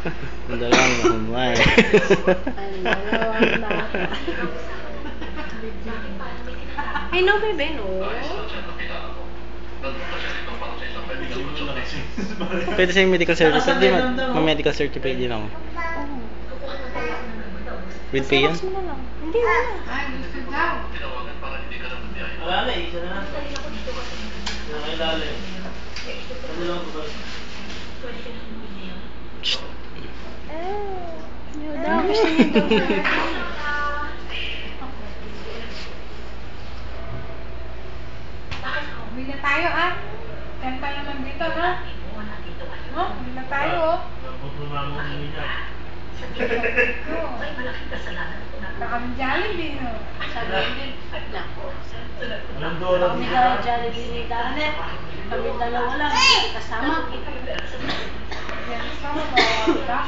Ang dalawang mahumay. Ang dalawang bata. Ay, no, bebe, no. Pwede sa'yo medical certificate, di ba? Medical certificate din ako. With pay yan? Hindi, wala. Ay, gusto daw. Wala na, isa na lang. Nakilala eh. Ano lang ba? Yun daw, gusto niya daw. Uwi na tayo, ah. Kanta naman dito, ha? No? Uwi na tayo, oh. Napupunama mo niya. Baka kami Jollibee, no? Sabi din, nako. Walang dola Kami dito. daw Jollibee ni Danet. Kami dalawa lang, kasama. Yan, sama ba?